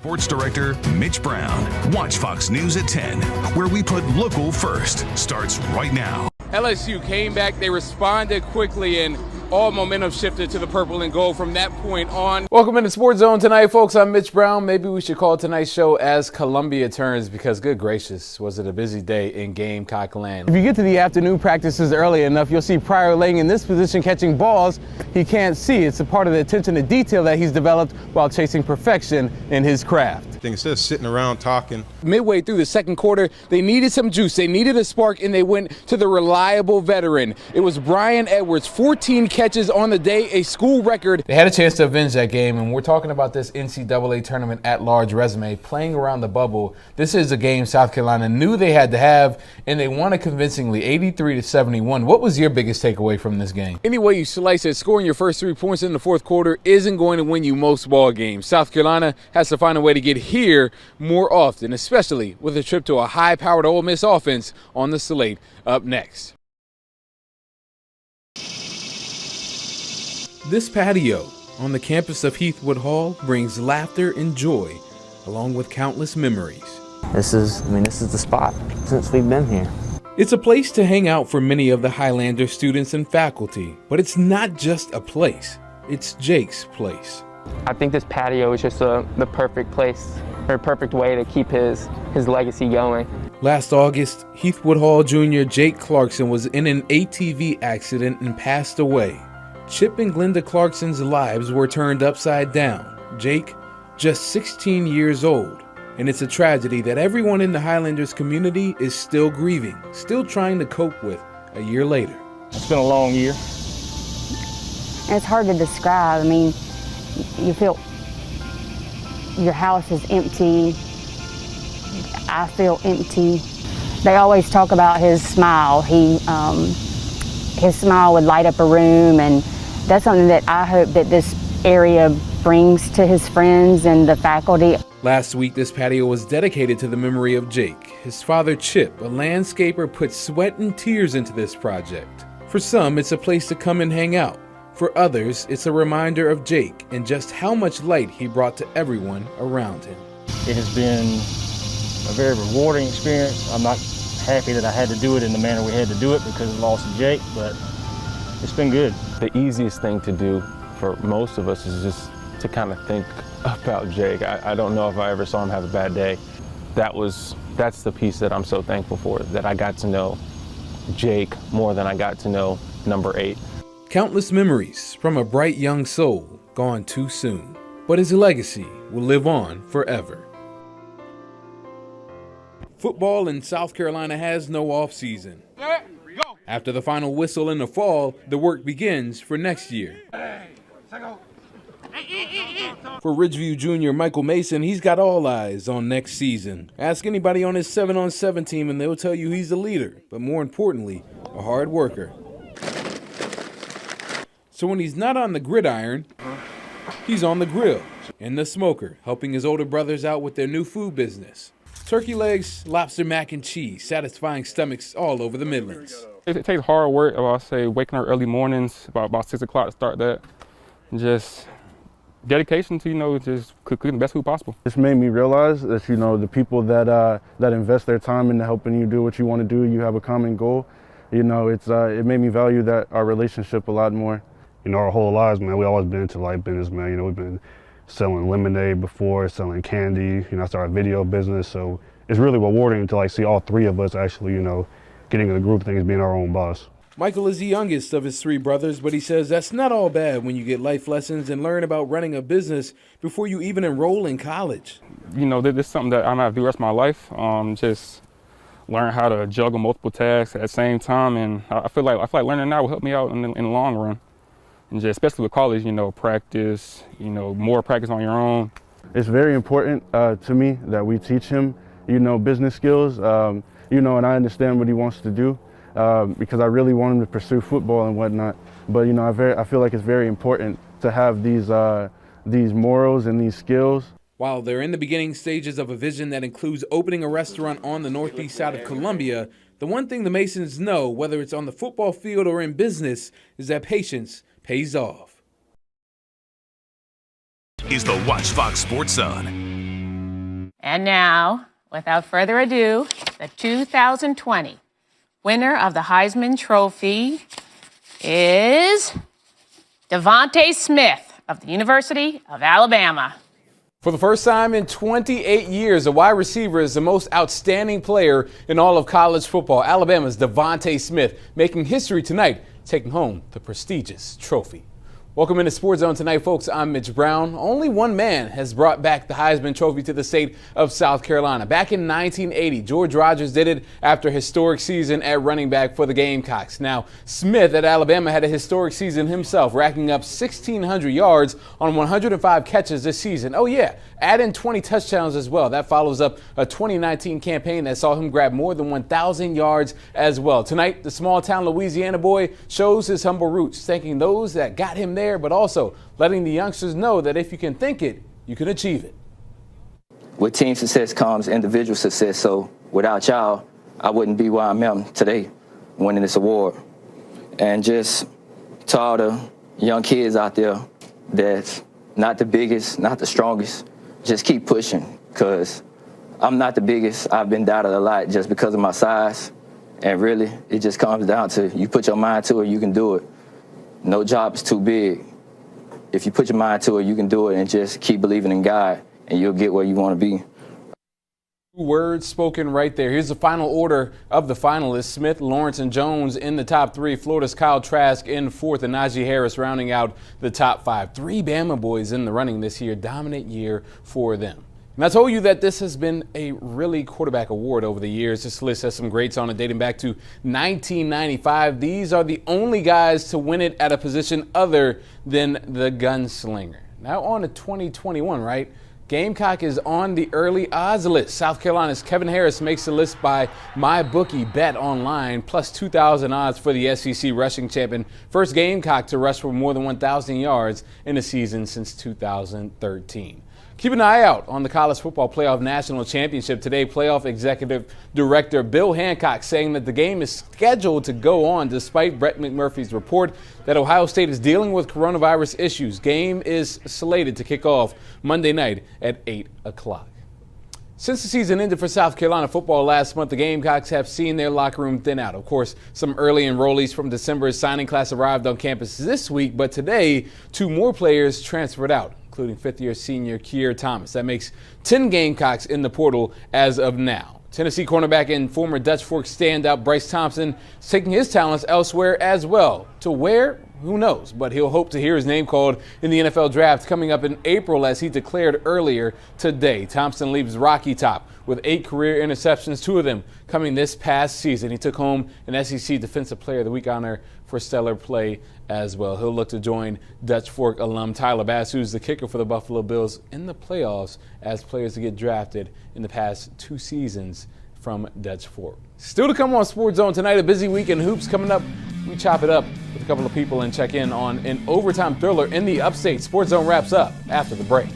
Sports Director Mitch Brown. Watch Fox News at 10, where we put local first. Starts right now. LSU came back, they responded quickly, and all momentum shifted to the purple and gold from that point on. Welcome into Sports Zone tonight, folks. I'm Mitch Brown. Maybe we should call tonight's show As Columbia Turns, because good gracious, was it a busy day in Gamecock land. If you get to the afternoon practices early enough, you'll see Pryor laying in this position catching balls he can't see. It's a part of the attention to detail that he's developed while chasing perfection in his craft. Instead of sitting around talking. Midway through the second quarter, they needed some juice, they needed a spark, and they went to the reliable veteran. It was Brian Edwards, 14 catches on the day, a school record. They had a chance to avenge that game, and we're talking about this NCAA tournament at-large resume, playing around the bubble. This is a game South Carolina knew they had to have, and they won it convincingly, 83-71. What was your biggest takeaway from this game? Any way you slice it, scoring your first 3 points in the fourth quarter isn't going to win you most ball games. South Carolina has to find a way to get here more often, especially with a trip to a high-powered Ole Miss offense on the slate up next. This patio on the campus of Heathwood Hall brings laughter and joy, along with countless memories. This is the spot since we've been here. It's a place to hang out for many of the Highlander students and faculty, but it's not just a place, it's Jake's place. I think this patio is just the perfect place, or perfect way to keep his legacy going. Last August, Heathwood Hall Jr. Jake Clarkson was in an ATV accident and passed away. Chip and Glenda Clarkson's lives were turned upside down. Jake, just 16 years old. And it's a tragedy that everyone in the Highlanders community is still grieving, still trying to cope with a year later. It's been a long year. It's hard to describe. I mean, you feel your house is empty. I feel empty. They always talk about his smile. His smile would light up a room, and that's something that I hope that this area brings to his friends and the faculty. Last week, this patio was dedicated to the memory of Jake. His father, Chip, a landscaper, put sweat and tears into this project. For some, it's a place to come and hang out. For others, it's a reminder of Jake and just how much light he brought to everyone around him. It has been a very rewarding experience. I'm not happy that I had to do it in the manner we had to do it because of the loss of Jake, but it's been good. The easiest thing to do for most of us is just to kind of think about Jake. I don't know if I ever saw him have a bad day. That's the piece that I'm so thankful for, that I got to know Jake more than I got to know number 8. Countless memories from a bright young soul gone too soon, but his legacy will live on forever. Football in South Carolina has no off-season. After the final whistle in the fall, the work begins for next year. For Ridgeview Jr. Michael Mason, he's got all eyes on next season. Ask anybody on his 7-on-7 team and they'll tell you he's a leader, but more importantly, a hard worker. So when he's not on the gridiron, he's on the grill and the smoker, helping his older brothers out with their new food business. Turkey legs, lobster mac and cheese, satisfying stomachs all over the Midlands. It takes hard work. I say waking up early mornings, about 6 o'clock to start that. Just dedication to, just cooking the best food possible. This made me realize that, the people that invest their time into helping you do what you want to do, you have a common goal. It made me value our relationship a lot more. Our whole lives, man, we always been into business, man. We've been selling lemonade before, selling candy. I started a video business, so it's really rewarding to see all 3 of us actually, getting in the group of things, being our own boss. Michael is the youngest of his 3 brothers, but he says that's not all bad when you get life lessons and learn about running a business before you even enroll in college. This is something that I'm gonna have to do the rest of my life. Just learn how to juggle multiple tasks at the same time, and I feel like learning now will help me out in the long run. And just especially with college, practice, more practice on your own. It's very important to me that we teach him, business skills, and I understand what he wants to do because I really want him to pursue football and whatnot. But, I feel like it's very important to have these morals and these skills. While they're in the beginning stages of a vision that includes opening a restaurant on the northeast side of Columbia, the one thing the Masons know, whether it's on the football field or in business, is that patience pays off. Is the Watch Fox Sports Zone. And now, without further ado, the 2020 winner of the Heisman Trophy is Devontae Smith of the University of Alabama. For the first time in 28 years, a wide receiver is the most outstanding player in all of college football. Alabama's Devontae Smith making history tonight, taking home the prestigious trophy. Welcome into Sports Zone tonight, folks. I'm Mitch Brown. Only one man has brought back the Heisman Trophy to the state of South Carolina. Back in 1980, George Rogers did it after a historic season at running back for the Gamecocks. Now, Smith at Alabama had a historic season himself, racking up 1,600 yards on 105 catches this season. Oh yeah, add in 20 touchdowns as well. That follows up a 2019 campaign that saw him grab more than 1,000 yards as well. Tonight, the small-town Louisiana boy shows his humble roots, thanking those that got him there, but also letting the youngsters know that if you can think it, you can achieve it. With team success comes individual success. So without y'all, I wouldn't be where I am today, winning this award. And just to all the young kids out there that's not the biggest, not the strongest, just keep pushing, because I'm not the biggest. I've been doubted a lot just because of my size. And really, it just comes down to you put your mind to it, you can do it. No job is too big. If you put your mind to it, you can do it, and just keep believing in God, and you'll get where you want to be. Words spoken right there. Here's the final order of the finalists. Smith, Lawrence, and Jones in the top three. Florida's Kyle Trask in fourth, and Najee Harris rounding out the top five. Three Bama boys in the running this year. Dominant year for them. And I told you that this has been a really quarterback award over the years. This list has some greats on it dating back to 1995. These are the only guys to win it at a position other than the gunslinger. Now on to 2021, right? Gamecock is on the early odds list. South Carolina's Kevin Harris makes the list by MyBookie Bet Online, plus 2,000 odds for the SEC rushing champion. First Gamecock to rush for more than 1,000 yards in a season since 2013. Keep an eye out on the College Football Playoff National Championship today. Playoff Executive Director Bill Hancock saying that the game is scheduled to go on despite Brett McMurphy's report that Ohio State is dealing with coronavirus issues. Game is slated to kick off Monday night at 8 o'clock. Since the season ended for South Carolina football last month, the Gamecocks have seen their locker room thin out. Of course, some early enrollees from December's signing class arrived on campus this week, but today, two more players transferred out, including fifth-year senior Keir Thomas. That makes 10 Gamecocks in the portal as of now. Tennessee cornerback and former Dutch Fork standout Bryce Thompson is taking his talents elsewhere as well. To where? Who knows? But he'll hope to hear his name called in the NFL draft coming up in April, as he declared earlier today. Thompson leaves Rocky Top with 8 career interceptions, 2 of them coming this past season. He took home an SEC Defensive Player of the Week honor for stellar play as well. He'll look to join Dutch Fork alum Tyler Bass, who's the kicker for the Buffalo Bills, in the playoffs as players to get drafted in the past 2 seasons from Dutch Fork. Still to come on Sports Zone tonight, a busy week in hoops coming up. We chop it up with a couple of people and check in on an overtime thriller in the upstate. Sports Zone wraps up after the break.